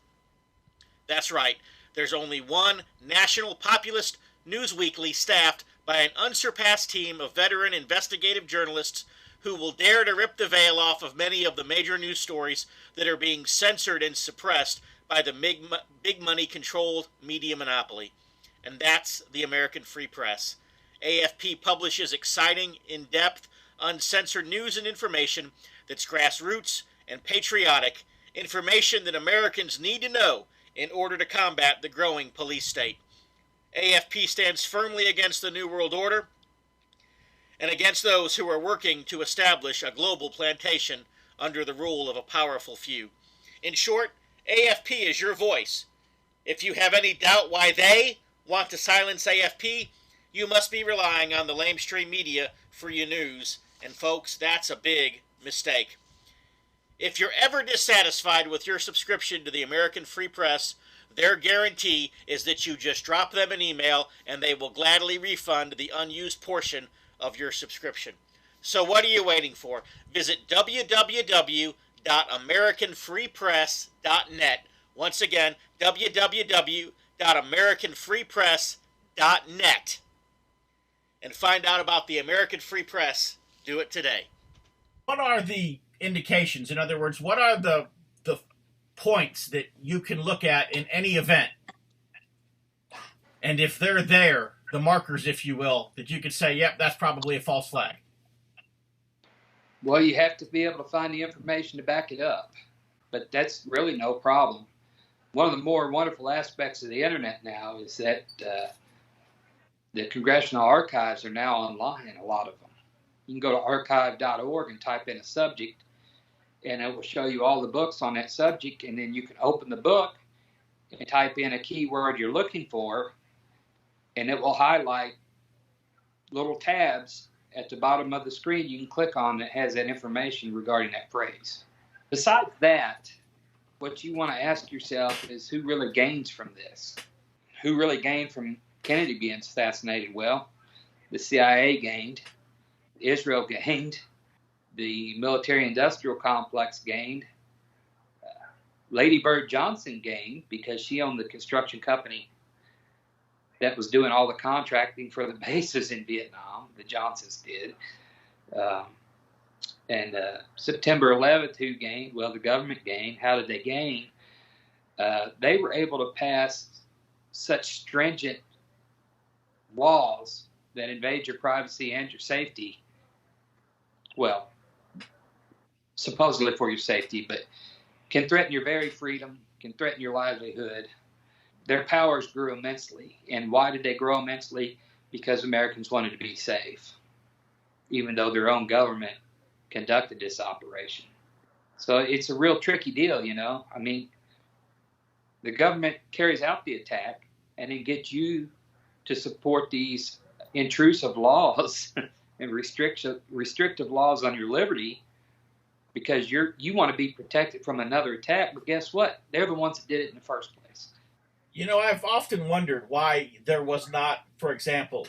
That's right, there's only one national populist news weekly staffed by an unsurpassed team of veteran investigative journalists who will dare to rip the veil off of many of the major news stories that are being censored and suppressed by the big money controlled media monopoly. And that's the American Free Press. AFP publishes exciting, in-depth, uncensored news and information that's grassroots and patriotic, information that Americans need to know in order to combat the growing police state. AFP stands firmly against the New World Order and against those who are working to establish a global plantation under the rule of a powerful few. In short, AFP is your voice. If you have any doubt why they want to silence AFP, you must be relying on the lamestream media for your news, and folks, that's a big mistake. If you're ever dissatisfied with your subscription to the American Free Press, their guarantee is that you just drop them an email and they will gladly refund the unused portion of your subscription. So what are you waiting for? Visit www.americanfreepress.net. Once again, www.americanfreepress.net. And find out about the American Free Press. Do it today. What are the indications? In other words, what are the points that you can look at in any event? And if they're there, the markers, if you will, that you could say, yep, that's probably a false flag. Well, you have to be able to find the information to back it up. But that's really no problem. One of the more wonderful aspects of the internet now is that the congressional archives are now online, a lot of them. You can go to archive.org and type in a subject, and it will show you all the books on that subject, and then you can open the book and type in a keyword you're looking for, and it will highlight little tabs at the bottom of the screen you can click on that has that information regarding that phrase. Besides that, what you want to ask yourself is who really gains from this? Who really gained from Kennedy being assassinated? Well, the CIA gained, Israel gained, the military-industrial complex gained, Lady Bird Johnson gained because she owned the construction company that was doing all the contracting for the bases in Vietnam. The Johnsons did. And September 11th, who gained? Well, the government gained. How did they gain? They were able to pass such stringent laws that invade your privacy and your safety. Well, supposedly for your safety, but can threaten your very freedom, can threaten your livelihood. Their powers grew immensely. And why did they grow immensely? Because Americans wanted to be safe, even though their own government conducted this operation. So it's a real tricky deal, you know. I mean, the government carries out the attack and then gets you to support these intrusive laws and restrictive laws on your liberty because you want to be protected from another attack. But guess what? They're the ones that did it in the first place. You know, I've often wondered why there was not, for example,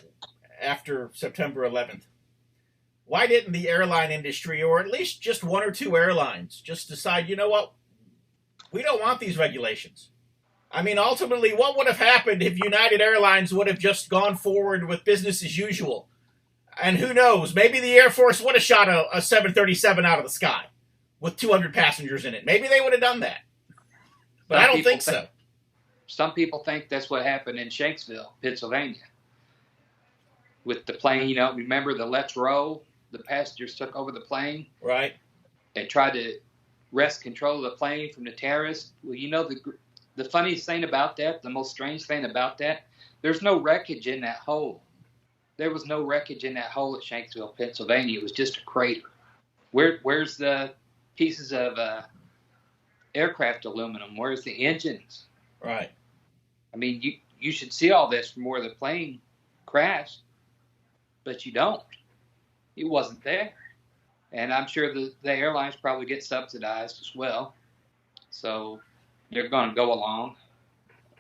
after September 11th, why didn't the airline industry, or at least just one or two airlines, just decide, you know what, we don't want these regulations? I mean, ultimately, what would have happened if United Airlines would have just gone forward with business as usual? And who knows, maybe the Air Force would have shot a 737 out of the sky with 200 passengers in it. Maybe they would have done that. But I don't think so. Some people think that's what happened in Shanksville, Pennsylvania. With the plane, you know, remember the Let's Roll? The passengers took over the plane. Right. They tried to wrest control of the plane from the terrorists. Well, you know, the funniest thing about that, the most strange thing about that, there's no wreckage in that hole. There was no wreckage in that hole at Shanksville, Pennsylvania. It was just a crater. Where's the pieces of aircraft aluminum? Where's the engines? Right. I mean, you should see all this from where the plane crashed, but you don't. It wasn't there. And I'm sure the airlines probably get subsidized as well. So they're going to go along.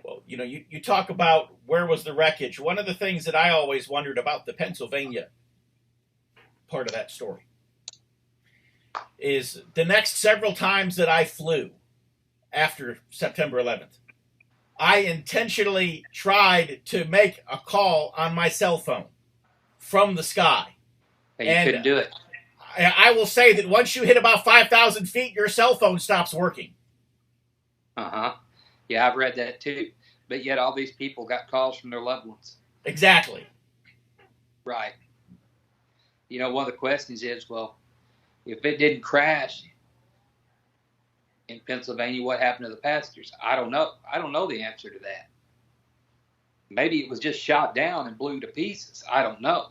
Well, you talk about where was the wreckage. One of the things that I always wondered about the Pennsylvania part of that story is the next several times that I flew after September 11th, I intentionally tried to make a call on my cell phone from the sky. And you couldn't do it. I will say that once you hit about 5,000 feet, your cell phone stops working. Uh-huh. Yeah, I've read that too. But yet all these people got calls from their loved ones. Exactly. Right. One of the questions is, well, if it didn't crash in Pennsylvania, what happened to the passengers? I don't know. I don't know the answer to that. Maybe it was just shot down and blew to pieces. I don't know.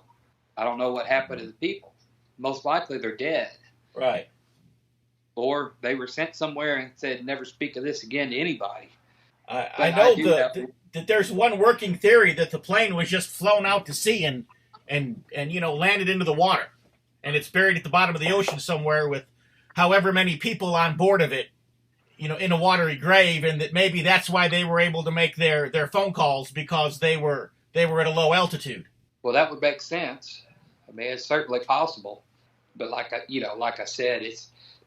I don't know what happened to the people. Most likely they're dead. Right. Or they were sent somewhere and said, never speak of this again to anybody. I know that there's one working theory that the plane was just flown out to sea and landed into the water. And it's buried at the bottom of the ocean somewhere with however many people on board of it, in a watery grave, and that maybe that's why they were able to make their phone calls, because they were at a low altitude. Well, that would make sense. I mean, it's certainly possible. But like I said,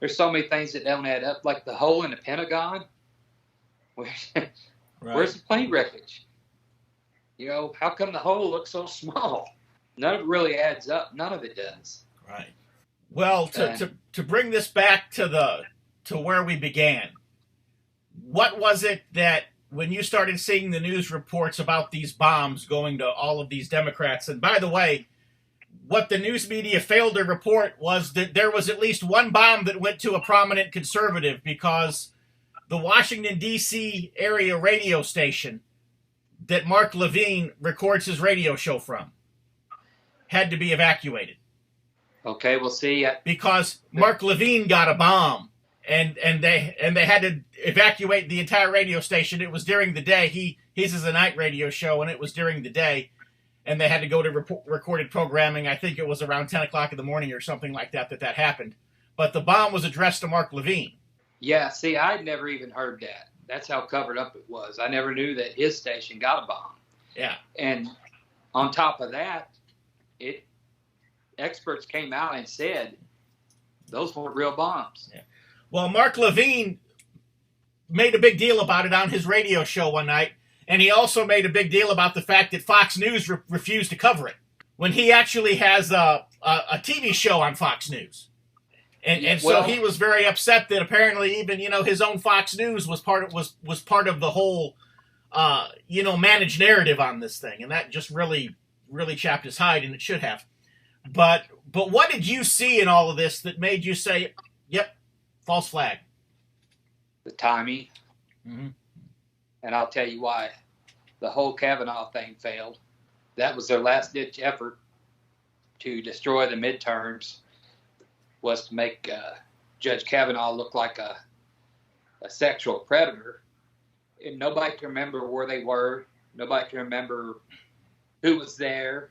there's so many things that don't add up. Like the hole in the Pentagon. Where's the plane wreckage? How come the hole looks so small? None of it really adds up. None of it does. Right. Well, to bring this back to where we began, what was it that when you started seeing the news reports about these bombs going to all of these Democrats? And by the way, what the news media failed to report was that there was at least one bomb that went to a prominent conservative, because the Washington, D.C. area radio station that Mark Levine records his radio show from had to be evacuated. Okay, we'll see. Because Mark Levine got a bomb, and they had to evacuate the entire radio station. It was during the day. His is a night radio show, and it was during the day, and they had to go to recorded programming. I think it was around 10 o'clock in the morning or something like that happened. But the bomb was addressed to Mark Levine. Yeah, see, I'd never even heard that. That's how covered up it was. I never knew that his station got a bomb. Yeah. And on top of that, experts came out and said those weren't real bombs. Yeah. Well, Mark Levine made a big deal about it on his radio show one night, and he also made a big deal about the fact that Fox News refused to cover it, when he actually has a TV show on Fox News. So he was very upset that apparently even his own Fox News was part of the whole managed narrative on this thing, and that just really chapped his hide, and it should have. But what did you see in all of this that made you say, "Yep, false flag"? The timing, mm-hmm. And I'll tell you why. The whole Kavanaugh thing failed. That was their last-ditch effort to destroy the midterms. Was to make Judge Kavanaugh look like a sexual predator. And nobody can remember where they were. Nobody can remember who was there.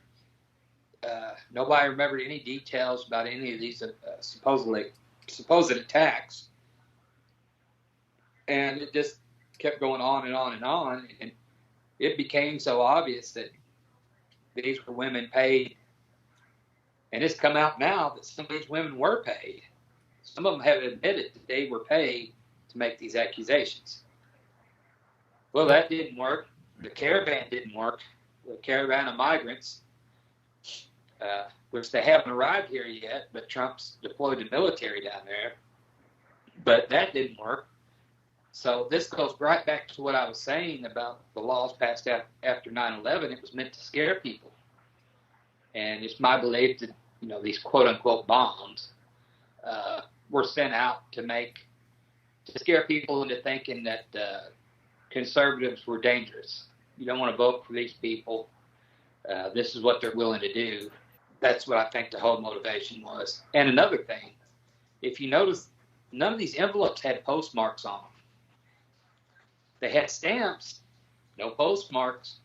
Nobody remembered any details about any of these supposed attacks. And it just kept going on and on and on. And it became so obvious that these were women paid. And it's come out now that some of these women were paid. Some of them have admitted that they were paid to make these accusations. Well, that didn't work. The caravan didn't work. The caravan of migrants, which they haven't arrived here yet, but Trump's deployed the military down there. But that didn't work. So this goes right back to what I was saying about the laws passed after 9/11. It was meant to scare people. And it's my belief that, these quote-unquote bombs were sent out to scare people into thinking that conservatives were dangerous. You don't want to vote for these people. This is what they're willing to do. That's what I think the whole motivation was. And another thing, if you notice, none of these envelopes had postmarks on them. They had stamps, no postmarks.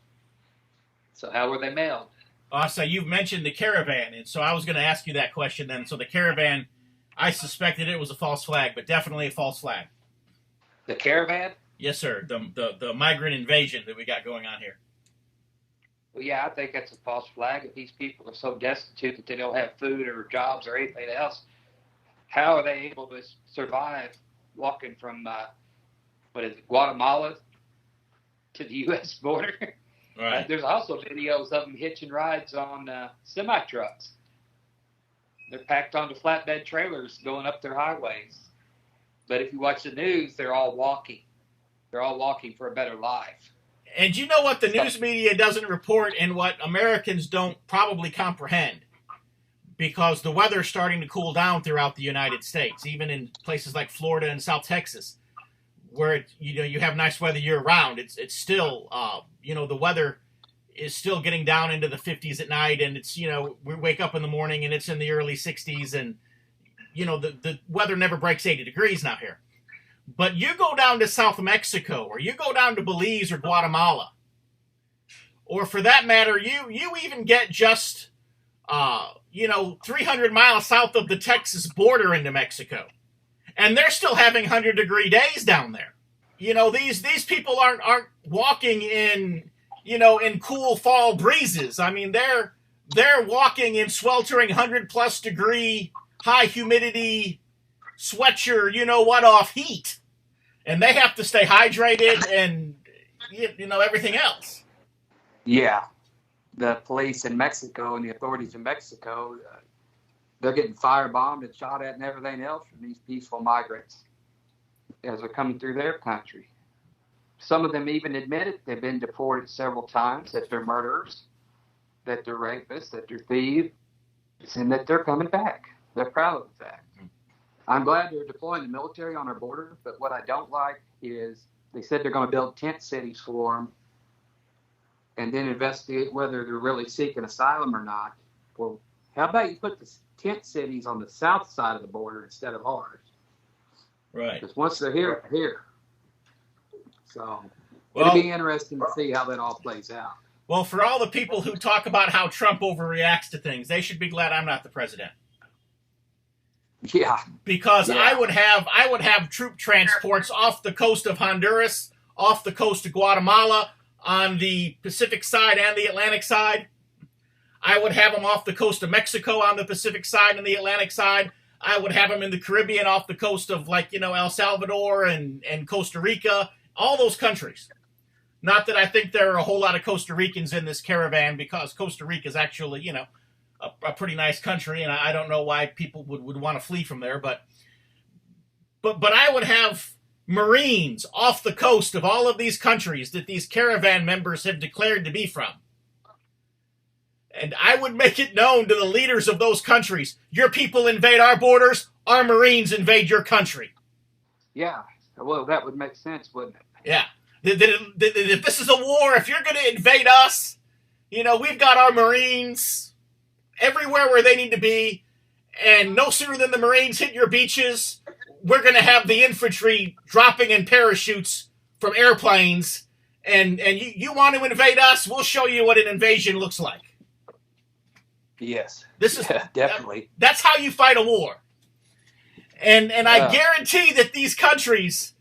So how were they mailed? So you've mentioned the caravan, and so I was going to ask you that question then. So the caravan, I suspected it was a false flag, but definitely a false flag. The caravan? Yes, sir. The migrant invasion that we got going on here. Well, yeah, I think that's a false flag. If these people are so destitute that they don't have food or jobs or anything else, how are they able to survive walking from, Guatemala to the U.S. border? Right. There's also videos of them hitching rides on semi-trucks. They're packed onto flatbed trailers going up their highways. But if you watch the news, they're all walking. They're all walking for a better life. And you know what the news media doesn't report and what Americans don't probably comprehend? Because the weather's starting to cool down throughout the United States, even in places like Florida and South Texas, where you have nice weather year-round. It's still, the weather is still getting down into the 50s at night, and it's, we wake up in the morning and it's in the early 60s, and, the weather never breaks 80 degrees now here. But you go down to South Mexico, or you go down to Belize or Guatemala, or for that matter, you even get just, 300 miles south of the Texas border into Mexico. And they're still having 100-degree days down there. These people aren't walking in, in cool fall breezes. I mean, they're walking in sweltering 100-plus degree, high humidity, sweatshirt, off heat. And they have to stay hydrated and, everything else. Yeah. The police in Mexico and the authorities in Mexico, they're getting firebombed and shot at and everything else from these peaceful migrants as they're coming through their country. Some of them even admitted they've been deported several times, that they're murderers, that they're rapists, that they're thieves, and that they're coming back. They're proud of the fact. I'm glad they're deploying the military on our border, but what I don't like is they said they're going to build tent cities for them and then investigate whether they're really seeking asylum or not. Well, how about you put the tent cities on the south side of the border instead of ours? Right. Because once they're here, they're here. So it'll be interesting to see how that all plays out. Well, for all the people who talk about how Trump overreacts to things, they should be glad I'm not the president. Yeah. Because I would have troop transports off the coast of Honduras, off the coast of Guatemala, on the Pacific side and the Atlantic side. I would have them off the coast of Mexico on the Pacific side and the Atlantic side. I would have them in the Caribbean off the coast of, El Salvador and Costa Rica, all those countries. Not that I think there are a whole lot of Costa Ricans in this caravan, because Costa Rica is actually, a pretty nice country, and I don't know why people would want to flee from there. But I would have Marines off the coast of all of these countries that these caravan members have declared to be from. And I would make it known to the leaders of those countries, your people invade our borders, our Marines invade your country. Yeah, well, that would make sense, wouldn't it? Yeah. If this is a war, if you're going to invade us, we've got our Marines everywhere where they need to be, and no sooner than the Marines hit your beaches, we're going to have the infantry dropping in parachutes from airplanes, and you want to invade us, we'll show you what an invasion looks like. Yes. This is definitely. That's how you fight a war. And I guarantee that these countries,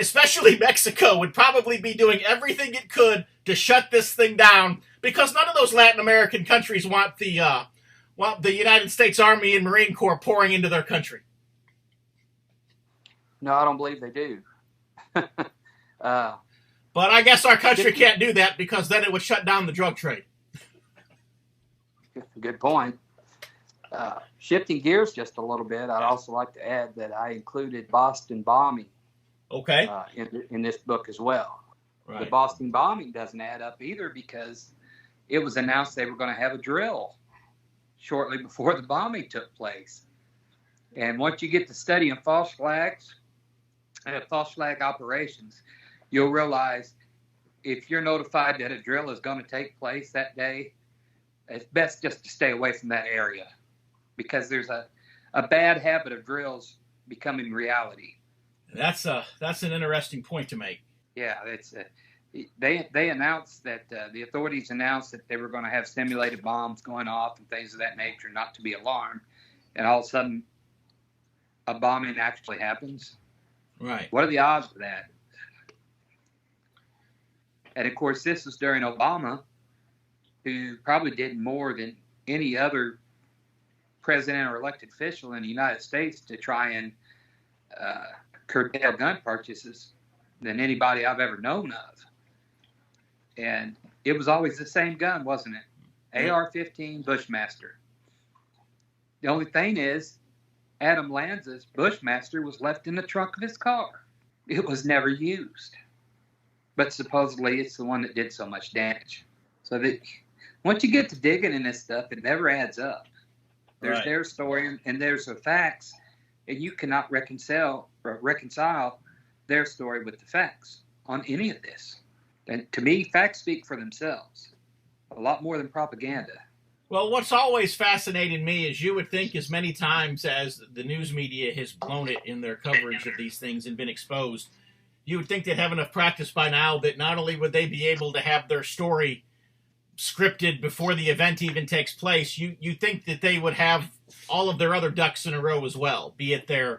especially Mexico, would probably be doing everything it could to shut this thing down, because none of those Latin American countries want the United States Army and Marine Corps pouring into their country. No, I don't believe they do. But I guess our country can't do that, because then it would shut down the drug trade. Good point. Shifting gears just a little bit, I'd also like to add that I included Boston bombing. Okay. In this book as well. Right. The Boston bombing doesn't add up either, because it was announced they were going to have a drill shortly before the bombing took place. And once you get to studying false flag operations, you'll realize if you're notified that a drill is going to take place that day, it's best just to stay away from that area, because there's a bad habit of drills becoming reality. That's an interesting point to make. Yeah, they announced that the authorities announced that they were going to have simulated bombs going off and things of that nature, not to be alarmed, and all of a sudden a bombing actually happens. Right. What are the odds of that? And of course, this was during Obama, who probably did more than any other president or elected official in the United States to try and curtail gun purchases than anybody I've ever known of. And it was always the same gun, wasn't it? AR-15 Bushmaster. The only thing is, Adam Lanza's Bushmaster was left in the trunk of his car. It was never used. But supposedly it's the one that did so much damage. So that once you get to digging in this stuff, it never adds up. There's their story and there's the facts, and you cannot reconcile their story with the facts on any of this. And to me, facts speak for themselves a lot more than propaganda. Well, what's always fascinated me is you would think as many times as the news media has blown it in their coverage of these things and been exposed, you would think they'd have enough practice by now that not only would they be able to have their story scripted before the event even takes place, you think that they would have all of their other ducks in a row as well, be it their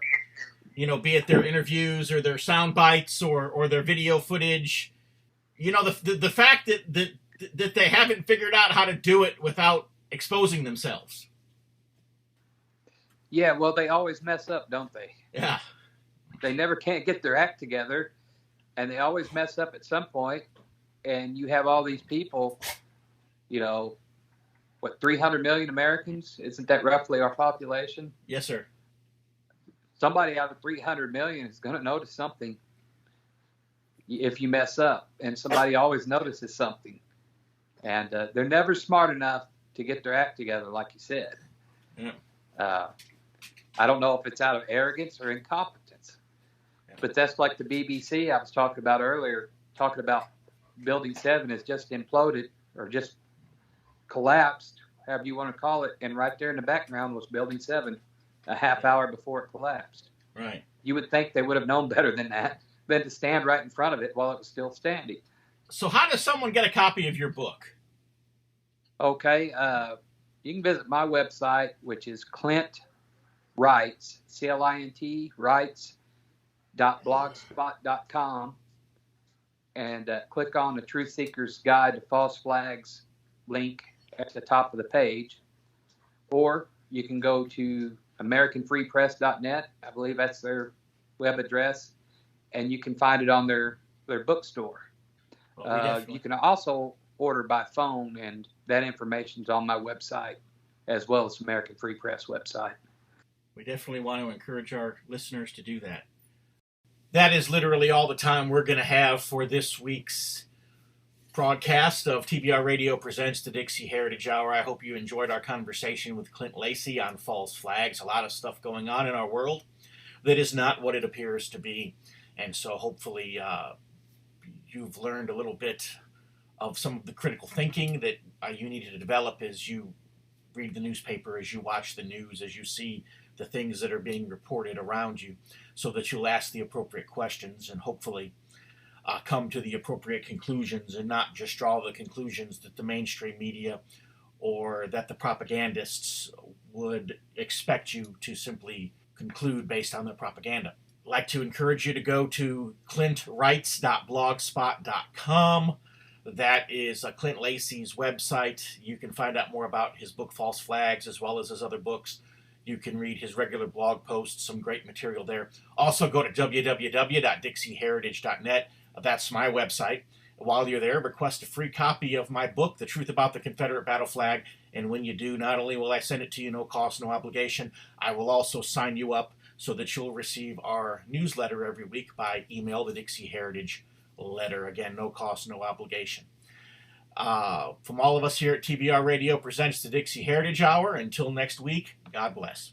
interviews or their sound bites or their video footage. You know, the fact that they haven't figured out how to do it without exposing themselves. Yeah, well, they always mess up, don't they? Yeah. They never can't get their act together, and they always mess up at some point, and you have all these people, 300 million Americans? Isn't that roughly our population? Yes, sir. Somebody out of 300 million is going to notice something if you mess up, and somebody always notices something. And they're never smart enough to get their act together, like you said. Yeah. I don't know if it's out of arrogance or incompetence, but that's like the BBC I was talking about earlier, talking about Building 7 has just imploded or just collapsed, however you want to call it, and right there in the background was Building 7 a half hour before it collapsed. Right. You would think they would have known better than that, than to stand right in front of it while it was still standing. So how does someone get a copy of your book? Okay, you can visit my website, which is Clint Writes, CLINT, writes.blogspot.com, and click on the Truth Seeker's Guide to False Flags link at the top of the page. Or you can go to AmericanFreePress.net. I believe that's their web address, and you can find it on their bookstore. You can also order by phone, and that information's on my website, as well as American Free Press website. We definitely want to encourage our listeners to do that. That is literally all the time we're going to have for this week's broadcast of TBR Radio Presents the Dixie Heritage Hour. I hope you enjoyed our conversation with Clint Lacy on false flags. A lot of stuff going on in our world that is not what it appears to be. And so hopefully you've learned a little bit of some of the critical thinking that you need to develop as you read the newspaper, as you watch the news, as you see the things that are being reported around you, so that you'll ask the appropriate questions and hopefully come to the appropriate conclusions and not just draw the conclusions that the mainstream media or that the propagandists would expect you to simply conclude based on their propaganda. I'd like to encourage you to go to clintwrites.blogspot.com. That is Clint Lacy's website. You can find out more about his book, False Flags, as well as his other books. You can read his regular blog posts, some great material there. Also, go to www.dixieheritage.net. That's my website. While you're there, request a free copy of my book, The Truth About the Confederate Battle Flag. And when you do, not only will I send it to you, no cost, no obligation, I will also sign you up so that you'll receive our newsletter every week by email, the Dixie Heritage letter. Again, no cost, no obligation. From all of us here at TBR Radio Presents the Dixie Heritage Hour, until next week, God bless.